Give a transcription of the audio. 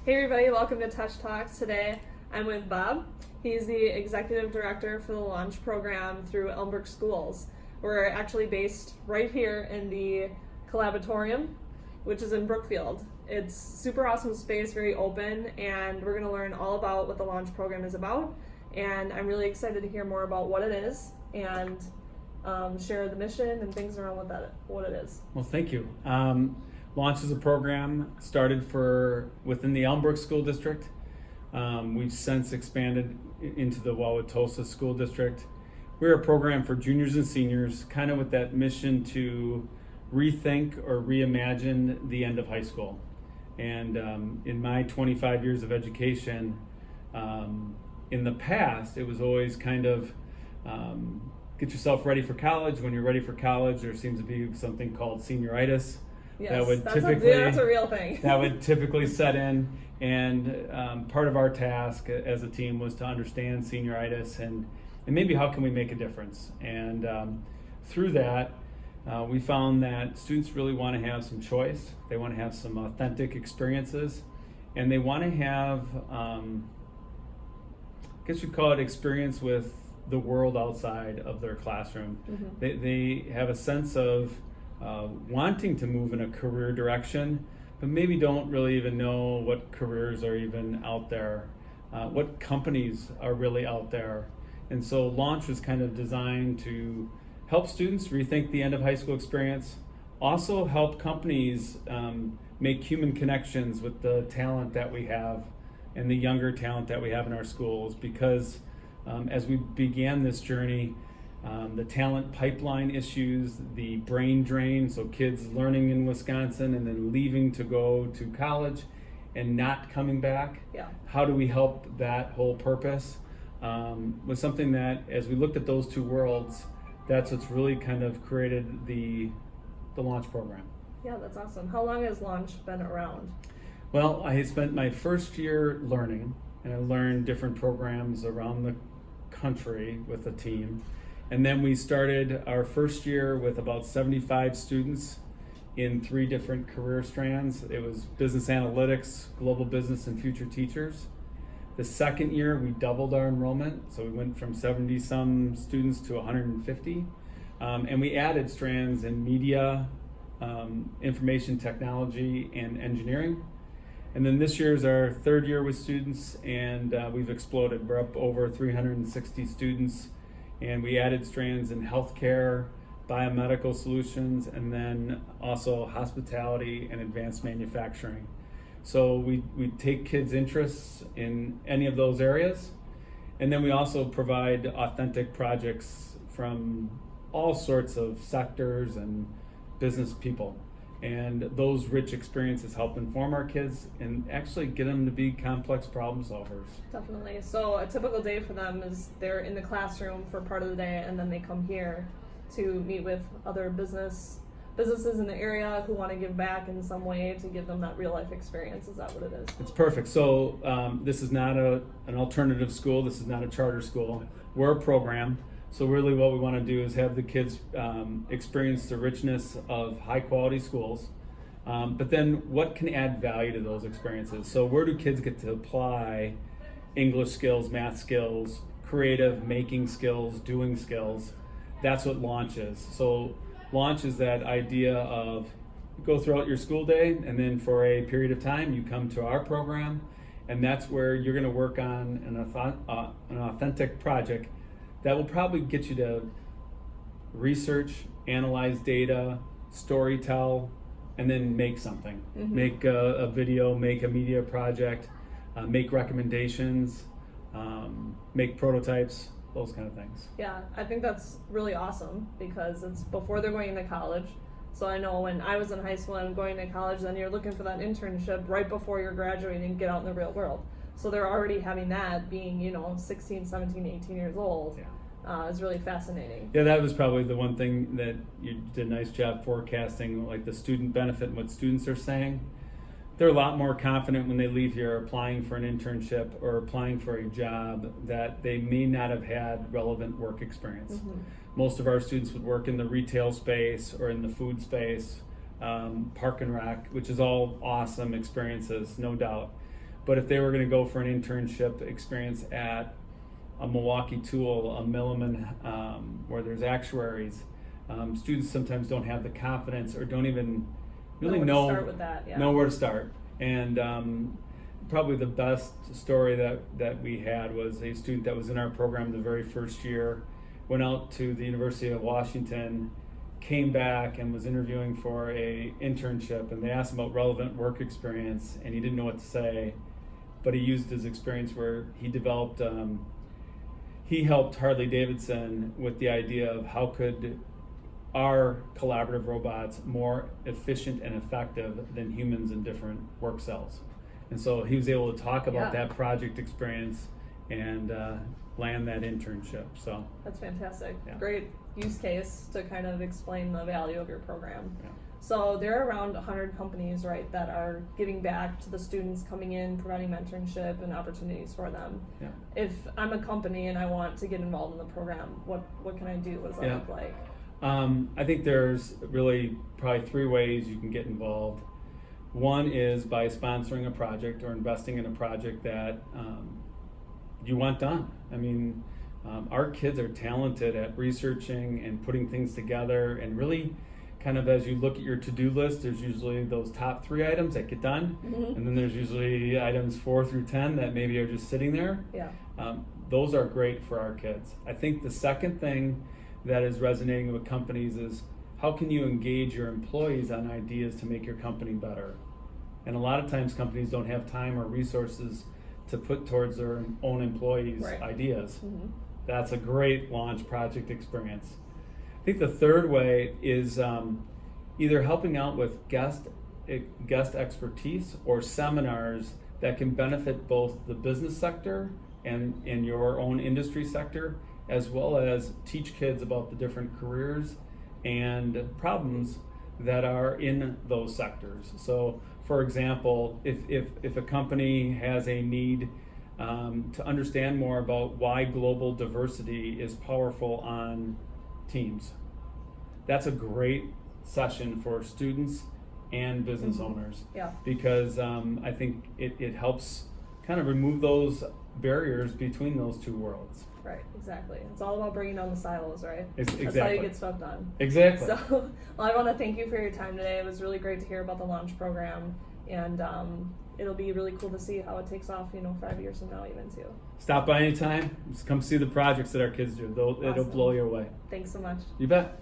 Hey everybody, welcome to TESCH Talks. Today I'm with Bob. He's the Executive Director for the Launch Program through Elmbrook Schools. We're actually based right here in the Collaboratory, which is in Brookfield. It's super awesome space, very open, and we're going to learn all about what the Launch Program is about. And I'm really excited to hear more about what it is and share the mission and things around what it is. Well, thank you. Launch is a program started within the Elmbrook School District. We've since expanded into the Wauwatosa School District. We're a program for juniors and seniors, kind of with that mission to rethink or reimagine the end of high school. And in my 25 years of education, in the past, it was always kind of get yourself ready for college. When you're ready for college, there seems to be something called senioritis. Yes, that's a real thing. That would typically set in, and part of our task as a team was to understand senioritis and maybe how can we make a difference. And through that, we found that students really want to have some choice. They want to have some authentic experiences, and they want to have, I guess you'd call it experience with the world outside of their classroom. Mm-hmm. They have a sense of wanting to move in a career direction, but maybe don't really even know what careers are even out there, what companies are really out there. And so Launch was kind of designed to help students rethink the end of high school experience, also help companies make human connections with the talent that we have and the younger talent that we have in our schools, because as we began this journey, the talent pipeline issues, the brain drain, so kids learning in Wisconsin and then leaving to go to college and not coming back. Yeah. How do we help that whole purpose? Was something that, as we looked at those two worlds, that's what's really kind of created the Launch program. Yeah, that's awesome. How long has Launch been around? Well, I spent my first year learning, and I learned different programs around the country with a team. And then we started our first year with about 75 students in 3 different career strands. It was business analytics, global business, and future teachers. The second year, we doubled our enrollment. So we went from 70 some students to 150. And we added strands in media, information technology, and engineering. And then this year is our third year with students, and we've exploded. We're up over 360 students. And we added strands in healthcare, biomedical solutions, and then also hospitality and advanced manufacturing. So we take kids' interests in any of those areas. And then we also provide authentic projects from all sorts of sectors and business people. And those rich experiences help inform our kids and actually get them to be complex problem solvers. Definitely. So a typical day for them is they're in the classroom for part of the day, and then they come here to meet with other businesses in the area who want to give back in some way to give them that real life experience. Is that what it is? It's perfect. So this is not an alternative school. This is not a charter school. We're a program. So really what we want to do is have the kids experience the richness of high quality schools, but then what can add value to those experiences? So where do kids get to apply English skills, math skills, creative making skills, doing skills? That's what Launch is. So Launch is that idea of you go throughout your school day, and then for a period of time you come to our program, and that's where you're going to work on an authentic project that will probably get you to research, analyze data, storytell, and then make something. Mm-hmm. Make a video, make a media project, make recommendations, make prototypes, those kind of things. Yeah, I think that's really awesome because it's before they're going into college. So I know when I was in high school and going to college, then you're looking for that internship right before you're graduating and get out in the real world. So they're already having that being, 16, 17, 18 years old. Yeah. Is really fascinating. Yeah, that was probably the one thing that you did a nice job forecasting, like the student benefit and what students are saying. They're a lot more confident when they leave here applying for an internship or applying for a job that they may not have had relevant work experience. Mm-hmm. Most of our students would work in the retail space or in the food space, park and rec, which is all awesome experiences, no doubt. But if they were going to go for an internship experience at a Milwaukee Tool, a Milliman, where there's actuaries, students sometimes don't have the confidence or don't even really know where to start with that. Yeah. know where to start. And probably the best story that we had was a student that was in our program the very first year, went out to the University of Washington, came back and was interviewing for a internship, and they asked him about relevant work experience, and he didn't know what to say, but he used his experience where he developed, he helped Harley Davidson with the idea of how could our collaborative robots more efficient and effective than humans in different work cells. And so he was able to talk about that project experience and land that internship. So that's fantastic. Yeah. Great use case to kind of explain the value of your program. Yeah. So there are around 100 companies, right, that are giving back to the students coming in, providing mentorship and opportunities for them. Yeah. If I'm a company and I want to get involved in the program, what can I do? What does that look like? I think there's really probably 3 ways you can get involved. One is by sponsoring a project or investing in a project that you want done. I mean, our kids are talented at researching and putting things together, and really kind of as you look at your to-do list, there's usually those top 3 items that get done, and then there's usually items 4 through 10 that maybe are just sitting there. Yeah. Those are great for our kids. I think the second thing that is resonating with companies is how can you engage your employees on ideas to make your company better? And a lot of times companies don't have time or resources to put towards their own employees' ideas. That's a great launch project experience. I think the third way is either helping out with guest expertise or seminars that can benefit both the business sector and in your own industry sector, as well as teach kids about the different careers and problems that are in those sectors. So, for example, if a company has a need to understand more about why global diversity is powerful on teams, that's a great session for students and business owners. Yeah. Because I think it helps kind of remove those barriers between those 2 worlds. Right, exactly. It's all about bringing down the silos, right? Exactly. That's how you get stuff done. Exactly. So, well, I want to thank you for your time today. It was really great to hear about the launch program, and it'll be really cool to see how it takes off, 5 years from now even too. Stop by anytime. Just come see the projects that our kids do. It'll blow you away. Thanks so much. You bet.